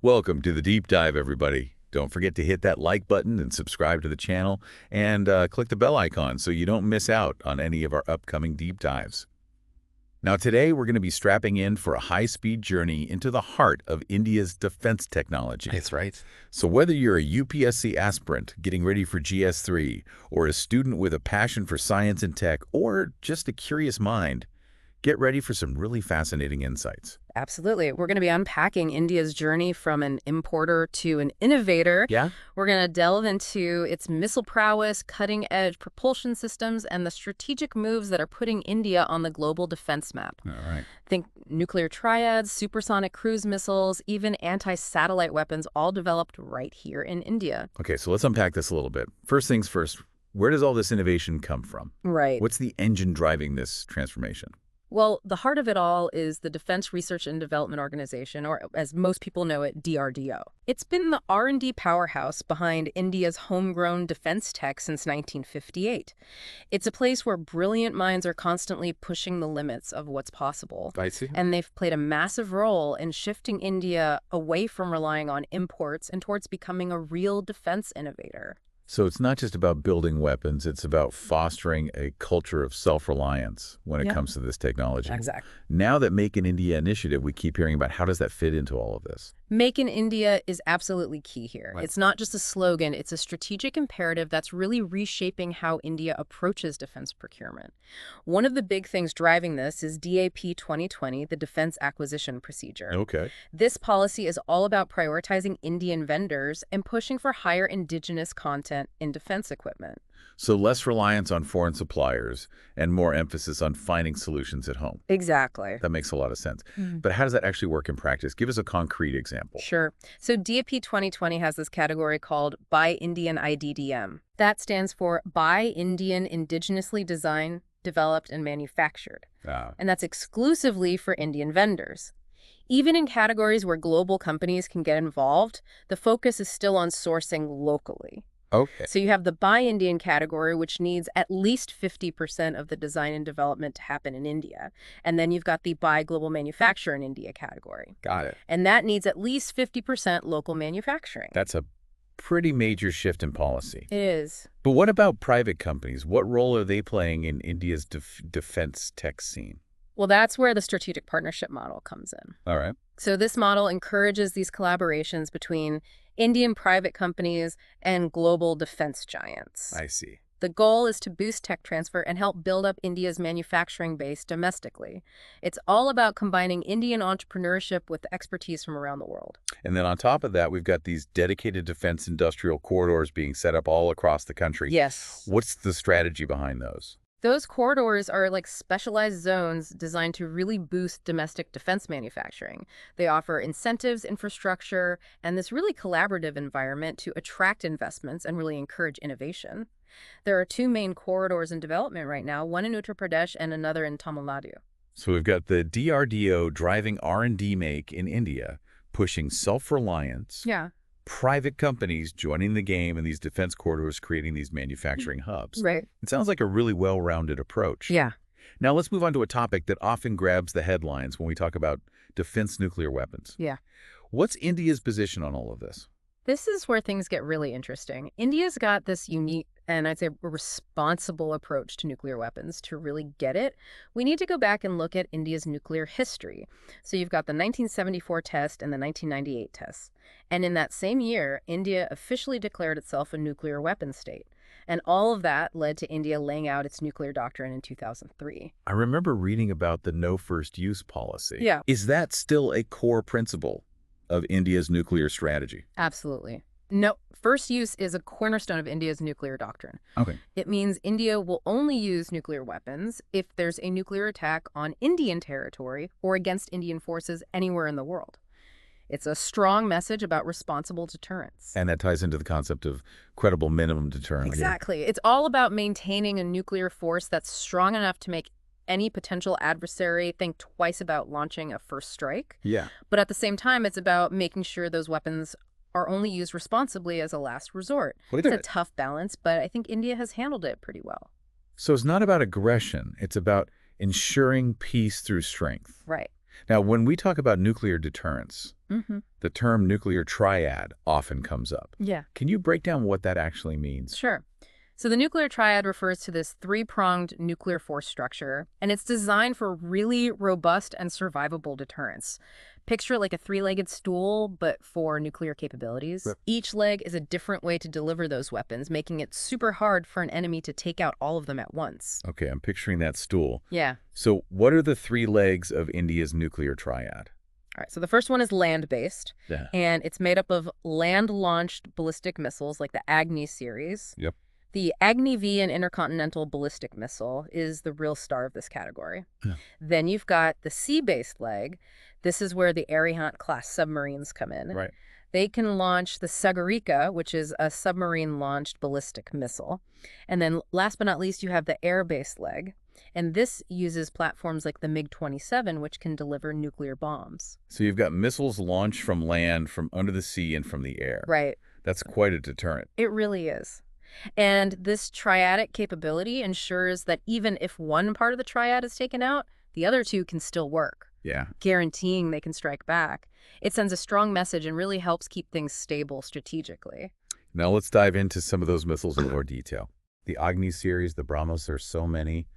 Welcome to the deep dive, everybody. Don't forget to hit that like button and subscribe to the channel and click the bell icon so you don't miss out on any of our upcoming deep dives. Now today we're going to be strapping in for a high-speed journey into the heart of India's defense technology. That's right. So whether you're a UPSC aspirant getting ready for GS3, or a student with a passion for science and tech, or just a curious mind, get ready for some really fascinating insights. Absolutely. We're going to be unpacking India's journey from an importer to an innovator. Yeah? We're going to delve into its missile prowess, cutting-edge propulsion systems, and the strategic moves that are putting India on the global defense map. All right. Think nuclear triads, supersonic cruise missiles, even anti-satellite weapons, all developed right here in India. Okay, so let's unpack this a little bit. First things first, where does all this innovation come from? Right. What's the engine driving this transformation? Well, the heart of it all is the Defense Research and Development Organization, or as most people know it, DRDO. It's been the R&D powerhouse behind India's homegrown defense tech since 1958. It's a place where brilliant minds are constantly pushing the limits of what's possible. I see. And they've played a massive role in shifting India away from relying on imports and towards becoming a real defense innovator. So it's not just about building weapons, it's about fostering a culture of self-reliance when it comes to this technology. Exactly. Now that Make in India initiative, we keep hearing about, how does that fit into all of this? Make in India is absolutely key here. Right. It's not just a slogan, it's a strategic imperative that's really reshaping how India approaches defense procurement. One of the big things driving this is DAP 2020, the Defense Acquisition Procedure. Okay. This policy is all about prioritizing Indian vendors and pushing for higher indigenous content in defense equipment. So less reliance on foreign suppliers and more emphasis on finding solutions at home. Exactly. That makes a lot of sense. But how does that actually work in practice? Give us a concrete example. Sure. So DAP 2020 has this category called Buy Indian IDDM. That stands for Buy Indian Indigenously Designed, Developed, and Manufactured. And that's exclusively for Indian vendors. Even in categories where global companies can get involved, the focus is still on sourcing locally. Okay. So you have the Buy Indian category, which needs at least 50% of the design and development to happen in India. And then you've got the Buy Global Manufacture in India category. Got it. And that needs at least 50% local manufacturing. That's a pretty major shift in policy. It is. But what about private companies? What role are they playing in India's defense tech scene? Well, that's where the strategic partnership model comes in. All right. So this model encourages these collaborations between Indian private companies and global defense giants. I see. The goal is to boost tech transfer and help build up India's manufacturing base domestically. It's all about combining Indian entrepreneurship with expertise from around the world. And then on top of that, we've got these dedicated defense industrial corridors being set up all across the country. Yes. What's the strategy behind those? Those corridors are like specialized zones designed to really boost domestic defense manufacturing. They offer incentives, infrastructure, and this really collaborative environment to attract investments and really encourage innovation. There are two main corridors in development right now, one in Uttar Pradesh and another in Tamil Nadu. So we've got the DRDO driving R&D make in India, pushing self-reliance. Yeah. Private companies joining the game in these defense corridors, creating these manufacturing hubs. Right. It sounds like a really well-rounded approach. Yeah. Now let's move on to a topic that often grabs the headlines when we talk about defense nuclear weapons. Yeah. What's India's position on all of this? This is where things get really interesting. India's got this unique and I'd say responsible approach to nuclear weapons. To really get it, we need to go back and look at India's nuclear history. So you've got the 1974 test and the 1998 tests. And in that same year, India officially declared itself a nuclear weapons state. And all of that led to India laying out its nuclear doctrine in 2003. I remember reading about the no first use policy. Yeah. Is that still a core principle of India's nuclear strategy? Absolutely. No, first use is a cornerstone of India's nuclear doctrine. Okay. It means India will only use nuclear weapons if there's a nuclear attack on Indian territory or against Indian forces anywhere in the world. It's a strong message about responsible deterrence. And that ties into the concept of credible minimum deterrent. Exactly. It's all about maintaining a nuclear force that's strong enough to make any potential adversary think twice about launching a first strike. Yeah. But at the same time, it's about making sure those weapons are only used responsibly as a last resort. It's a tough balance, but I think India has handled it pretty well. So it's not about aggression. It's about ensuring peace through strength. Right. Now, when we talk about nuclear deterrence, Mm-hmm. the term nuclear triad often comes up. Yeah. Can you break down what that actually means? Sure. So the nuclear triad refers to this three-pronged nuclear force structure, and it's designed for really robust and survivable deterrence. Picture it like a three-legged stool, but for nuclear capabilities. Yep. Each leg is a different way to deliver those weapons, making it super hard for an enemy to take out all of them at once. Okay, I'm picturing that stool. Yeah. So what are the three legs of India's nuclear triad? All right, so the first one is land-based, Yeah. and it's made up of land-launched ballistic missiles like the Agni series. Yep. The Agni-V, an intercontinental ballistic missile, is the real star of this category. Yeah. Then you've got the sea-based leg. This is where the Arihant-class submarines come in. Right. They can launch the Sagarika, which is a submarine-launched ballistic missile. And then last but not least, you have the air-based leg. And this uses platforms like the MiG-27, which can deliver nuclear bombs. So you've got missiles launched from land, from under the sea, and from the air. Right. That's quite a deterrent. It really is. And this triadic capability ensures that even if one part of the triad is taken out, the other two can still work, Yeah. guaranteeing they can strike back. It sends a strong message and really helps keep things stable strategically. Now let's dive into some of those missiles in more detail. The Agni series, the BrahMos, there's so many.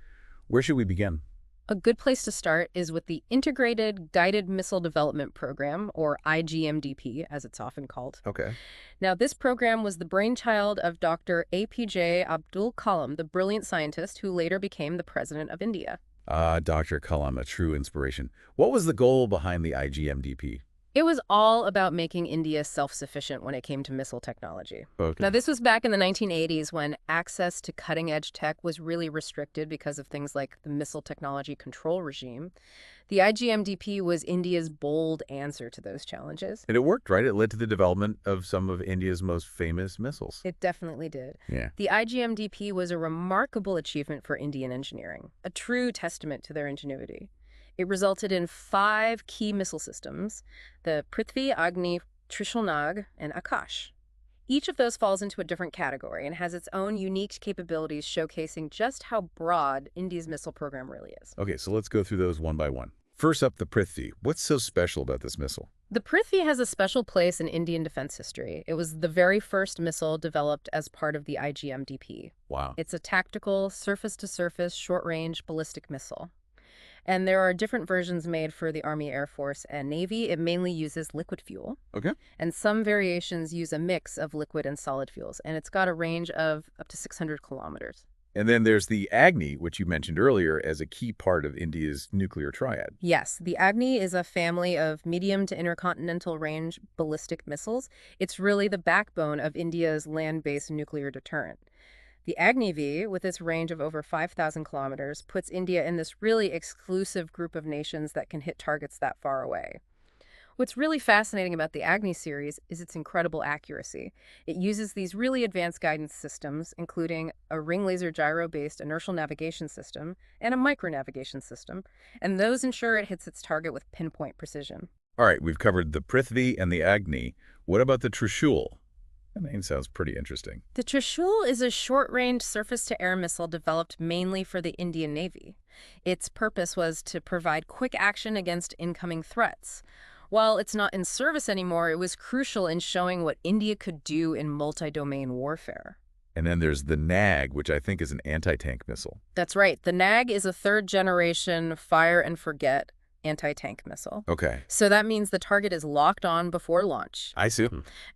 Where should we begin? A good place to start is with the Integrated Guided Missile Development Program, or IGMDP, as it's often called. Okay. Now, this program was the brainchild of Dr. APJ Abdul Kalam, the brilliant scientist who later became the president of India. Dr. Kalam, a true inspiration. What was the goal behind the IGMDP? It was all about making India self-sufficient when it came to missile technology. Okay. Now, this was back in the 1980s when access to cutting-edge tech was really restricted because of things like the Missile Technology Control Regime. The IGMDP was India's bold answer to those challenges. And it worked, right? It led to the development of some of India's most famous missiles. It definitely did. Yeah. The IGMDP was a remarkable achievement for Indian engineering, a true testament to their ingenuity. It resulted in 5 key missile systems: the Prithvi, Agni, Trishulnag, and Akash. Each of those falls into a different category and has its own unique capabilities, showcasing just how broad India's missile program really is. Okay, so let's go through those one by one. First up, the Prithvi. What's so special about this missile? The Prithvi has a special place in Indian defense history. It was the very first missile developed as part of the IGMDP. Wow. It's a tactical, surface-to-surface, short-range ballistic missile. And there are different versions made for the Army, Air Force, and Navy. It mainly uses liquid fuel. Okay. And some variations use a mix of liquid and solid fuels. And it's got a range of up to 600 kilometers. And then there's the Agni, which you mentioned earlier as a key part of India's nuclear triad. Yes, the Agni is a family of medium to intercontinental range ballistic missiles. It's really the backbone of India's land-based nuclear deterrent. The Agni-V, with its range of over 5,000 kilometers, puts India in this really exclusive group of nations that can hit targets that far away. What's really fascinating about the Agni series is its incredible accuracy. It uses these really advanced guidance systems, including a ring laser gyro-based inertial navigation system and a micronavigation system, and those ensure it hits its target with pinpoint precision. All right, we've covered the Prithvi and the Agni. What about the Trishul? That name sounds pretty interesting. The Trishul is a short-range surface-to-air missile developed mainly for the Indian Navy. Its purpose was to provide quick action against incoming threats. While it's not in service anymore, it was crucial in showing what India could do in multi-domain warfare. And then there's the NAG, which I think is an anti-tank missile. That's right. The NAG is a third-generation fire-and-forget anti-tank missile. Okay. So that means the target is locked on before launch. I see.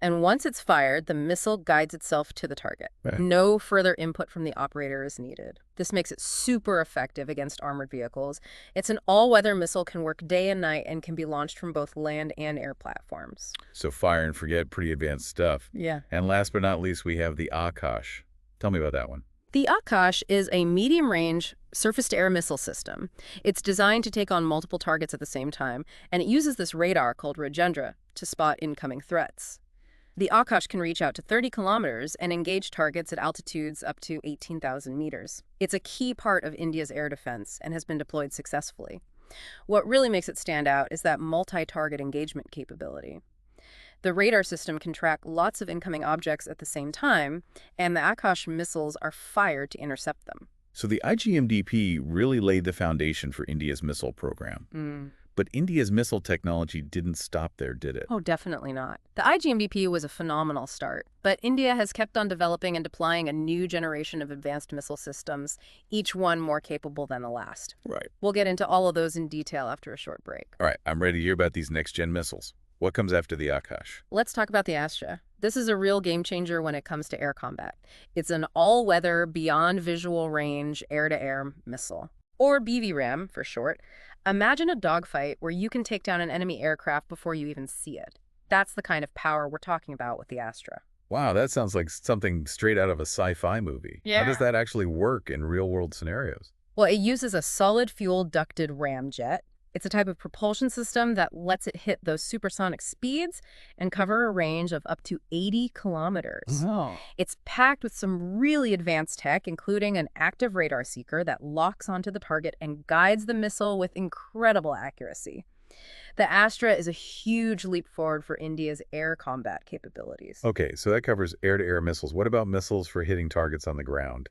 And once it's fired, the missile guides itself to the target. Right. No further input from the operator is needed. This makes it super effective against armored vehicles. It's an all-weather missile, can work day and night, and can be launched from both land and air platforms. So fire and forget, pretty advanced stuff. Yeah. And last but not least, we have the Akash. Tell me about that one. The Akash is a medium-range surface-to-air missile system. It's designed to take on multiple targets at the same time, and it uses this radar called Rajendra to spot incoming threats. The Akash can reach out to 30 kilometers and engage targets at altitudes up to 18,000 meters. It's a key part of India's air defense and has been deployed successfully. What really makes it stand out is that multi-target engagement capability. The radar system can track lots of incoming objects at the same time, and the Akash missiles are fired to intercept them. So the IGMDP really laid the foundation for India's missile program. But India's missile technology didn't stop there, did it? Oh, definitely not. The IGMBP was a phenomenal start, but India has kept on developing and deploying a new generation of advanced missile systems, each one more capable than the last. Right. We'll get into all of those in detail after a short break. All right, I'm ready to hear about these next-gen missiles. What comes after the Akash? Let's talk about the Astra. This is a real game changer when it comes to air combat. It's an all-weather, beyond visual range, air-to-air missile, or BVRAM for short. Imagine a dogfight where you can take down an enemy aircraft before you even see it. That's the kind of power we're talking about with the Astra. Wow, that sounds like something straight out of a sci-fi movie. Yeah. How does that actually work in real-world scenarios? Well, it uses a solid-fuel ducted ramjet. It's a type of propulsion system that lets it hit those supersonic speeds and cover a range of up to 80 kilometers. Oh. It's packed with some really advanced tech, including an active radar seeker that locks onto the target and guides the missile with incredible accuracy. The Astra is a huge leap forward for India's air combat capabilities. Okay, so that covers air-to-air missiles. What about missiles for hitting targets on the ground?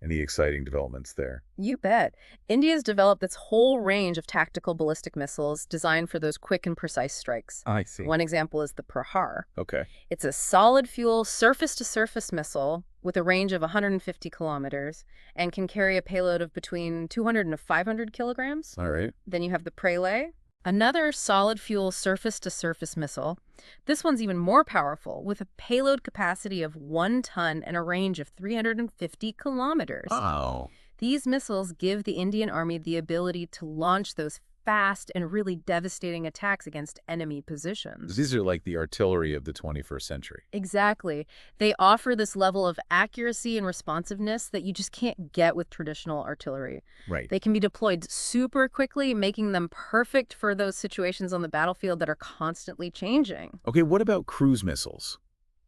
Any exciting developments there? You bet. India's developed this whole range of tactical ballistic missiles designed for those quick and precise strikes. I see. One example is the Prahar. Okay. It's a solid-fuel, surface-to-surface missile with a range of 150 kilometers and can carry a payload of between 200 and 500 kilograms. All right. Then you have the Prelay, another solid-fuel surface-to-surface missile. This one's even more powerful, with a payload capacity of 1 ton and a range of 350 kilometers. Wow. These missiles give the Indian Army the ability to launch those fast and really devastating attacks against enemy positions. These are like the artillery of the 21st century. Exactly. They offer this level of accuracy and responsiveness that you just can't get with traditional artillery. Right. They can be deployed super quickly, making them perfect for those situations on the battlefield that are constantly changing. Okay, what about cruise missiles?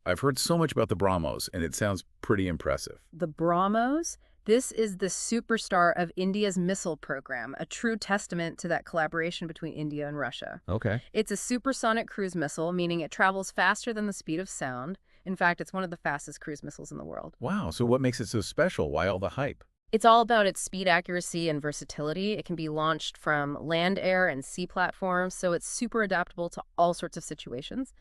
I've heard so much about the BrahMos, and it sounds pretty impressive. The BrahMos? This is the superstar of India's missile program, a true testament to that collaboration between India and Russia. Okay. It's a supersonic cruise missile, meaning it travels faster than the speed of sound. In fact, it's one of the fastest cruise missiles in the world. Wow, so what makes it so special? Why all the hype? It's all about its speed, accuracy, and versatility. It can be launched from land, air, and sea platforms, so it's super adaptable to all sorts of situations.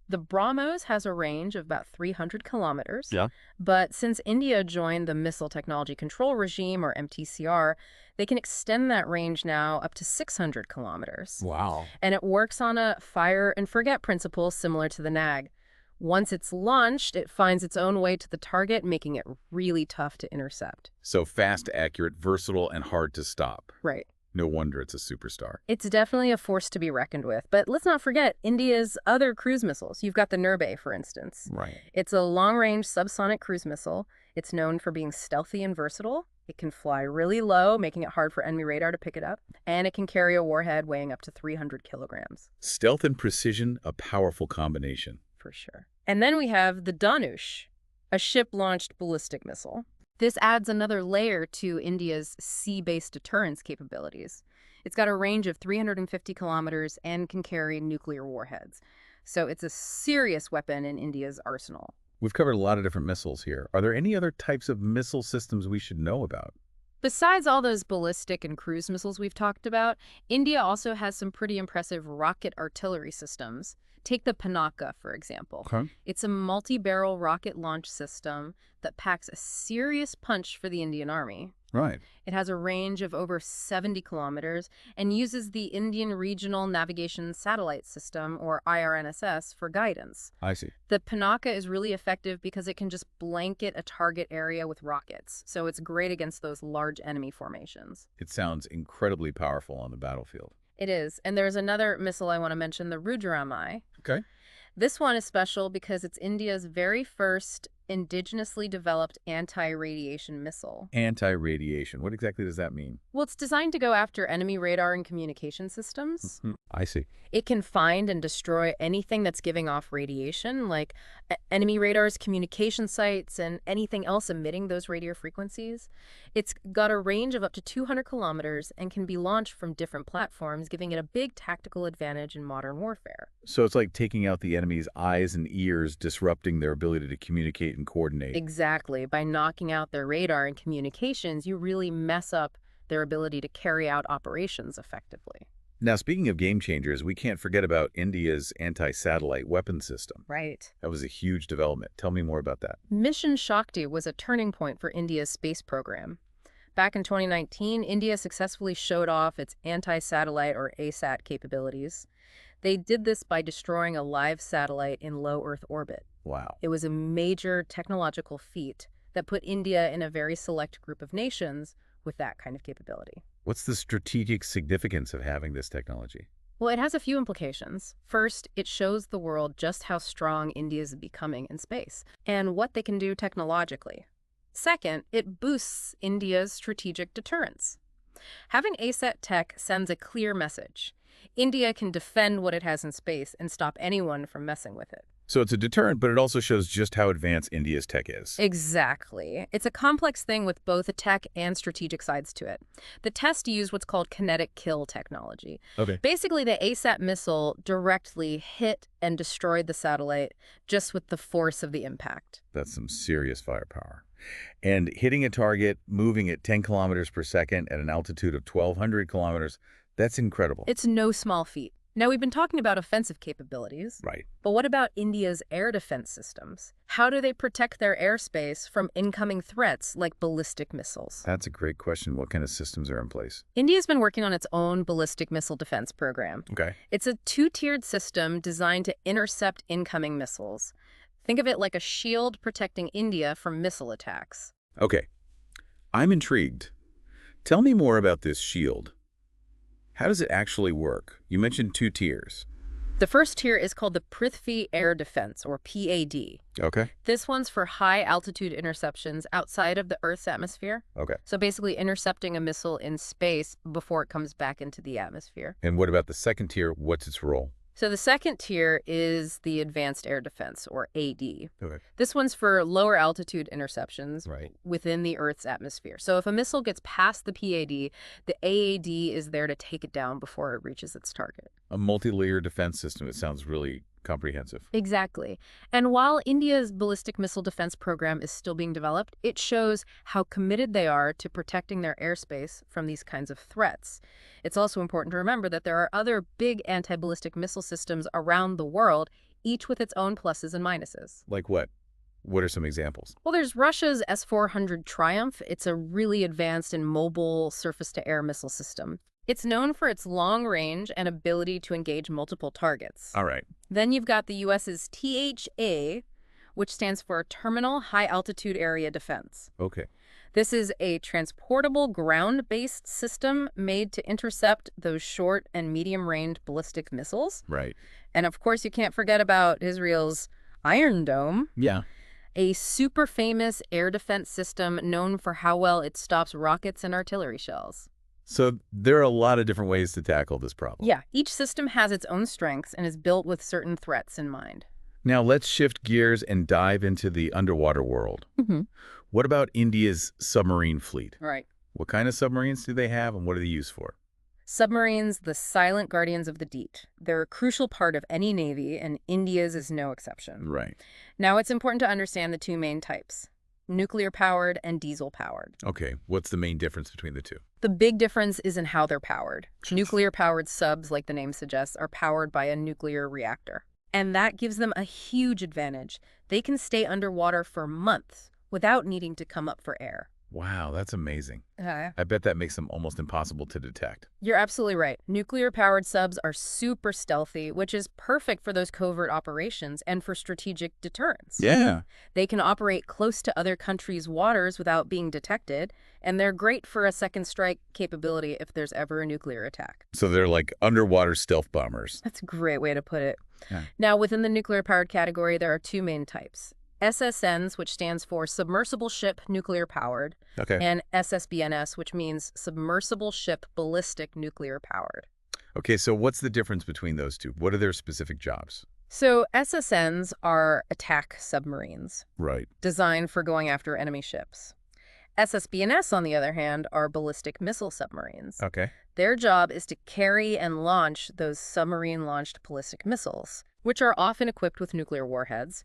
The BrahMos has a range of about 300 kilometers. Yeah. But since India joined the Missile Technology Control Regime, or MTCR, they can extend that range now up to 600 kilometers. Wow. And it works on a fire and forget principle similar to the NAG. Once it's launched, it finds its own way to the target, making it really tough to intercept. So fast, accurate, versatile, and hard to stop. Right. No wonder it's a superstar. It's definitely a force to be reckoned with. But let's not forget India's other cruise missiles. You've got the Nirbhay, for instance. Right. It's a long-range subsonic cruise missile. It's known for being stealthy and versatile. It can fly really low, making it hard for enemy radar to pick it up. And it can carry a warhead weighing up to 300 kilograms. Stealth and precision, a powerful combination. For sure. And then we have the Dhanush, a ship-launched ballistic missile. This adds another layer to India's sea-based deterrence capabilities. It's got a range of 350 kilometers and can carry nuclear warheads. So it's a serious weapon in India's arsenal. We've covered a lot of different missiles here. Are there any other types of missile systems we should know about? Besides all those ballistic and cruise missiles we've talked about, India also has some pretty impressive rocket artillery systems. Take the Pinaka, for example. Okay. It's a multi-barrel rocket launch system that packs a serious punch for the Indian Army. Right. It has a range of over 70 kilometers and uses the Indian Regional Navigation Satellite System, or IRNSS, for guidance. I see. The Pinaka is really effective because it can just blanket a target area with rockets, so it's great against those large enemy formations. It sounds incredibly powerful on the battlefield. It is. And there's another missile I want to mention, the Rudrami. Okay. This one is special because it's India's very first indigenously developed anti-radiation missile. Anti-radiation. What exactly does that mean? Well, it's designed to go after enemy radar and communication systems. I see. It can find and destroy anything that's giving off radiation, like enemy radars, communication sites, and anything else emitting those radio frequencies. It's got a range of up to 200 kilometers and can be launched from different platforms, giving it a big tactical advantage in modern warfare. So it's like taking out the enemy's eyes and ears, disrupting their ability to communicate and coordinate. Exactly. By knocking out their radar and communications, you really mess up their ability to carry out operations effectively. Now, speaking of game changers, we can't forget about India's anti-satellite weapon system. Right. That was a huge development. Tell me more about that. Mission Shakti was a turning point for India's space program. Back in 2019, India successfully showed off its anti-satellite or ASAT capabilities. They did this by destroying a live satellite in low Earth orbit. Wow. It was a major technological feat that put India in a very select group of nations with that kind of capability. What's the strategic significance of having this technology? Well, it has a few implications. First, it shows the world just how strong India is becoming in space and what they can do technologically. Second, it boosts India's strategic deterrence. Having ASAT tech sends a clear message. India can defend what it has in space and stop anyone from messing with it. So it's a deterrent, but it also shows just how advanced India's tech is. Exactly. It's a complex thing with both a tech and strategic sides to it. The test used what's called kinetic kill technology. Okay. Basically, the ASAT missile directly hit and destroyed the satellite just with the force of the impact. That's some serious firepower. And hitting a target, moving at 10 kilometers per second at an altitude of 1,200 kilometers, that's incredible. It's no small feat. Now, we've been talking about offensive capabilities. Right. But what about India's air defense systems? How do they protect their airspace from incoming threats like ballistic missiles? That's a great question. What kind of systems are in place? India's been working on its own ballistic missile defense program. Okay. It's a two-tiered system designed to intercept incoming missiles. Think of it like a shield protecting India from missile attacks. Okay. I'm intrigued. Tell me more about this shield. How does it actually work? You mentioned 2 tiers. The first tier is called the Prithvi Air Defense, or PAD. Okay. This one's for high-altitude interceptions outside of the Earth's atmosphere. Okay. So basically intercepting a missile in space before it comes back into the atmosphere. And what about the second tier? What's its role? So the second tier is the Advanced Air Defense, or AD. Okay. This one's for lower altitude interceptions Right. within the Earth's atmosphere. So if a missile gets past the PAD, the AAD is there to take it down before it reaches its target. A multi-layer defense system. It sounds really comprehensive. Exactly. And while India's ballistic missile defense program is still being developed, it shows how committed they are to protecting their airspace from these kinds of threats. It's also important to remember that there are other big anti-ballistic missile systems around the world, each with its own pluses and minuses. Like what? What are some examples? Well, there's Russia's S-400 Triumph. It's a really advanced and mobile surface-to-air missile system. It's known for its long range and ability to engage multiple targets. All right. Then you've got the U.S.'s THA, which stands for Terminal High Altitude Area Defense. Okay. This is a transportable ground-based system made to intercept those short and medium-range ballistic missiles. Right. And of course, you can't forget about Israel's Iron Dome, Yeah. a super famous air defense system known for how well it stops rockets and artillery shells. So there are a lot of different ways to tackle this problem. Yeah, each system has its own strengths and is built with certain threats in mind. Now let's shift gears and dive into the underwater world. What about India's submarine fleet? Right. What kind of submarines do they have and what are they used for? Submarines, the silent guardians of the deep. They're a crucial part of any navy, and India's is no exception. Right. Now, it's important to understand the two main types, nuclear-powered and diesel-powered. Okay. What's the main difference between the two? The big difference is in how they're powered. Nuclear-powered subs, like the name suggests, are powered by a nuclear reactor. And that gives them a huge advantage. They can stay underwater for months without needing to come up for air. Wow, that's amazing. I bet that makes them almost impossible to detect. You're absolutely right. Nuclear-powered subs are super stealthy, which is perfect for those covert operations and for strategic deterrence. Yeah. They can operate close to other countries' waters without being detected, and they're great for a second strike capability if there's ever a nuclear attack. So they're like underwater stealth bombers. That's a great way to put it. Yeah. Now, within the nuclear-powered category, there are two main types. SSNs, which stands for Submersible Ship Nuclear Powered, Okay. and SSBNS, which means Submersible Ship Ballistic Nuclear Powered. Okay, so what's the difference between those two? What are their specific jobs? So SSNs are attack submarines, Right. designed for going after enemy ships. SSBNS, on the other hand, are ballistic missile submarines. Okay. Their job is to carry and launch those submarine-launched ballistic missiles, which are often equipped with nuclear warheads.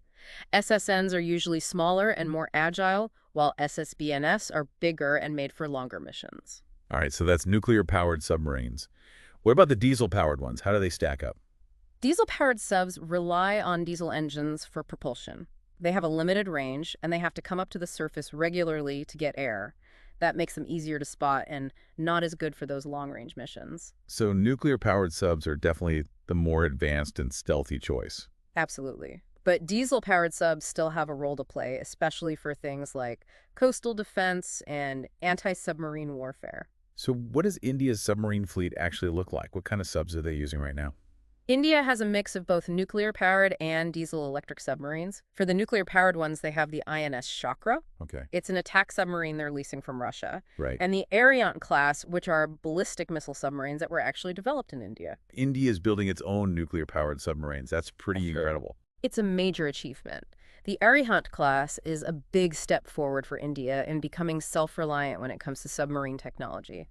SSNs are usually smaller and more agile, while SSBNS are bigger and made for longer missions. All right, so that's nuclear-powered submarines. What about the diesel-powered ones? How do they stack up? Diesel-powered subs rely on diesel engines for propulsion. They have a limited range, and they have to come up to the surface regularly to get air. That makes them easier to spot and not as good for those long-range missions. So nuclear-powered subs are definitely the more advanced and stealthy choice. Absolutely. But diesel-powered subs still have a role to play, especially for things like coastal defense and anti-submarine warfare. So what does India's submarine fleet actually look like? What kind of subs are they using right now? India has a mix of both nuclear-powered and diesel-electric submarines. For the nuclear-powered ones, they have the INS Chakra. Okay, It's an attack submarine they're leasing from Russia. right. And the Ariane class, which are ballistic missile submarines that were actually developed in India. India is building its own nuclear-powered submarines. That's pretty incredible. It's a major achievement. The Arihant class is a big step forward for India in becoming self-reliant when it comes to submarine technology.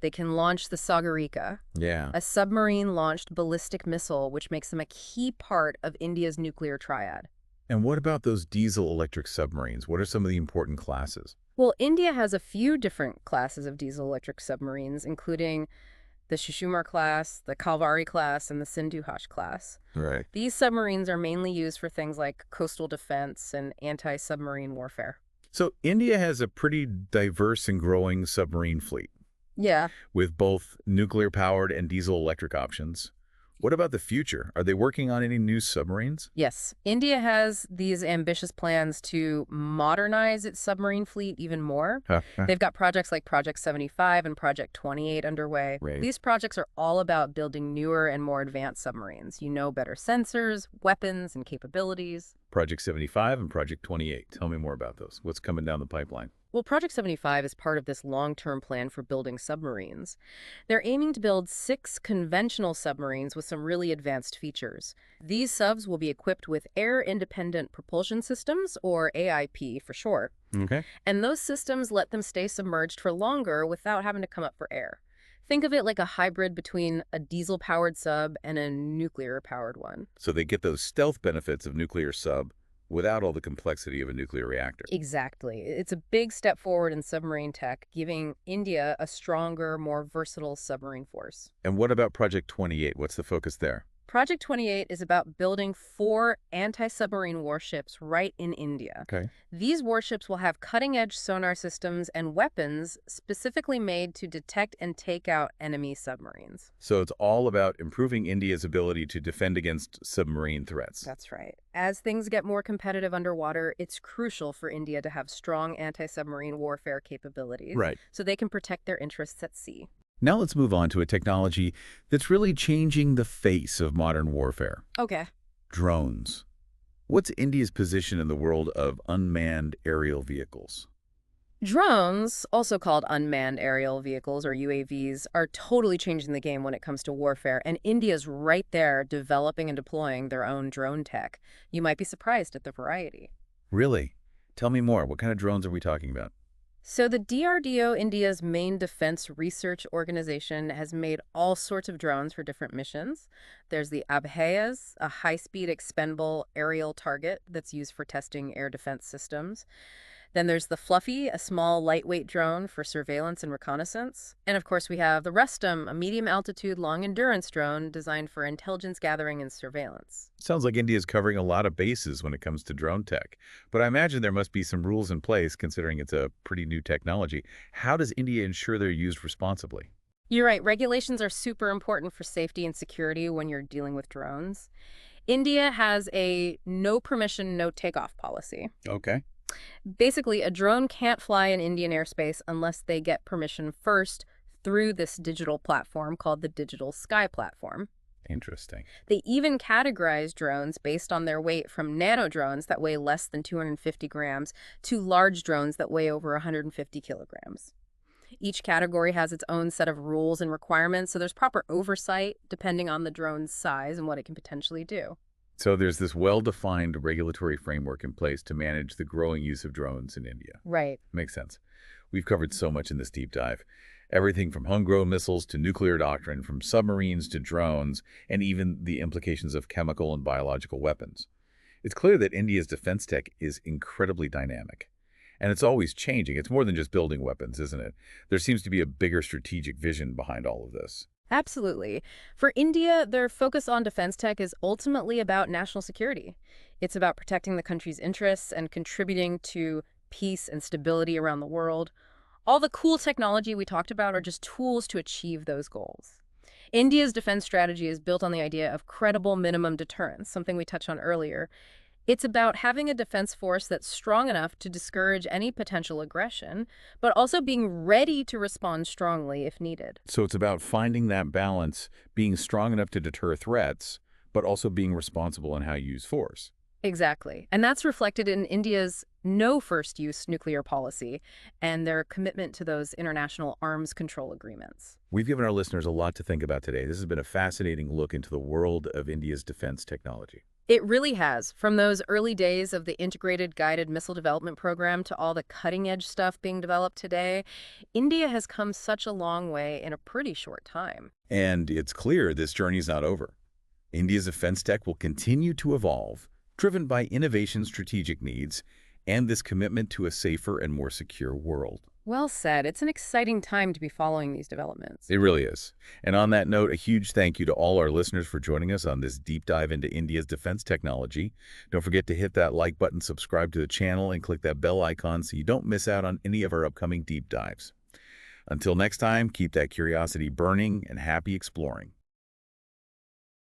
They can launch the Sagarika, Yeah. a submarine-launched ballistic missile, which makes them a key part of India's nuclear triad. And what about those diesel-electric submarines? What are some of the important classes? Well, India has a few different classes of diesel-electric submarines, including the Shishumar class, the Kalvari class, and the Sindhuhash class. Right. These submarines are mainly used for things like coastal defense and anti-submarine warfare. So India has a pretty diverse and growing submarine fleet, Yeah. with both nuclear-powered and diesel-electric options. What about the future? Are they working on any new submarines? Yes. India has these ambitious plans to modernize its submarine fleet even more. They've got projects like Project 75 and Project 28 underway. Right. These projects are all about building newer and more advanced submarines. Better sensors, weapons, and capabilities. Project 75 and Project 28. Tell me more about those. What's coming down the pipeline? Well, Project 75 is part of this long-term plan for building submarines. They're aiming to build 6 conventional submarines with some really advanced features. These subs will be equipped with air-independent propulsion systems, or AIP for short. Okay. And those systems let them stay submerged for longer without having to come up for air. Think of it like a hybrid between a diesel-powered sub and a nuclear-powered one. So they get those stealth benefits of nuclear sub without all the complexity of a nuclear reactor. Exactly. It's a big step forward in submarine tech, giving India a stronger, more versatile submarine force. And what about Project 28? What's the focus there? Project 28 is about building 4 anti-submarine warships right in India. Okay. These warships will have cutting-edge sonar systems and weapons specifically made to detect and take out enemy submarines. So it's all about improving India's ability to defend against submarine threats. That's right. As things get more competitive underwater, it's crucial for India to have strong anti-submarine warfare capabilities Right. so they can protect their interests at sea. Now let's move on to a technology that's really changing the face of modern warfare. Okay. Drones. What's India's position in the world of unmanned aerial vehicles? Drones, also called unmanned aerial vehicles or UAVs, are totally changing the game when it comes to warfare, and India's right there developing and deploying their own drone tech. You might be surprised at the variety. Really? Tell me more. What kind of drones are we talking about? So the DRDO, India's main defense research organization, has made all sorts of drones for different missions. There's the Abhayas, a high-speed expendable aerial target that's used for testing air defense systems. Then there's the Fluffy, a small lightweight drone for surveillance and reconnaissance. And of course we have the Rustum, a medium-altitude, long-endurance drone designed for intelligence gathering and surveillance. Sounds like India is covering a lot of bases when it comes to drone tech. But I imagine there must be some rules in place considering it's a pretty new technology. How does India ensure they're used responsibly? You're right, regulations are super important for safety and security when you're dealing with drones. India has a no permission, no takeoff policy. Okay. Basically, a drone can't fly in Indian airspace unless they get permission first through this digital platform called the Digital Sky Platform. Interesting. They even categorize drones based on their weight, from nano drones that weigh less than 250 grams to large drones that weigh over 150 kilograms. Each category has its own set of rules and requirements, so there's proper oversight depending on the drone's size and what it can potentially do. So there's this well-defined regulatory framework in place to manage the growing use of drones in India. Right. Makes sense. We've covered so much in this deep dive. Everything from homegrown missiles to nuclear doctrine, from submarines to drones, and even the implications of chemical and biological weapons. It's clear that India's defense tech is incredibly dynamic. And it's always changing. It's more than just building weapons, isn't it? There seems to be a bigger strategic vision behind all of this. Absolutely. For India, their focus on defense tech is ultimately about national security. It's about protecting the country's interests and contributing to peace and stability around the world. All the cool technology we talked about are just tools to achieve those goals. India's defense strategy is built on the idea of credible minimum deterrence, something we touched on earlier. It's about having a defense force that's strong enough to discourage any potential aggression, but also being ready to respond strongly if needed. So it's about finding that balance, being strong enough to deter threats, but also being responsible in how you use force. Exactly. And that's reflected in India's no first use nuclear policy and their commitment to those international arms control agreements. We've given our listeners a lot to think about today. This has been a fascinating look into the world of India's defense technology. It really has. From those early days of the Integrated Guided Missile Development Program to all the cutting-edge stuff being developed today, India has come such a long way in a pretty short time. And it's clear this journey is not over. India's defense tech will continue to evolve, driven by innovation, strategic needs, and this commitment to a safer and more secure world. Well said. It's an exciting time to be following these developments. It really is. And on that note, a huge thank you to all our listeners for joining us on this deep dive into India's defense technology. Don't forget to hit that like button, subscribe to the channel, and click that bell icon so you don't miss out on any of our upcoming deep dives. Until next time, keep that curiosity burning and happy exploring.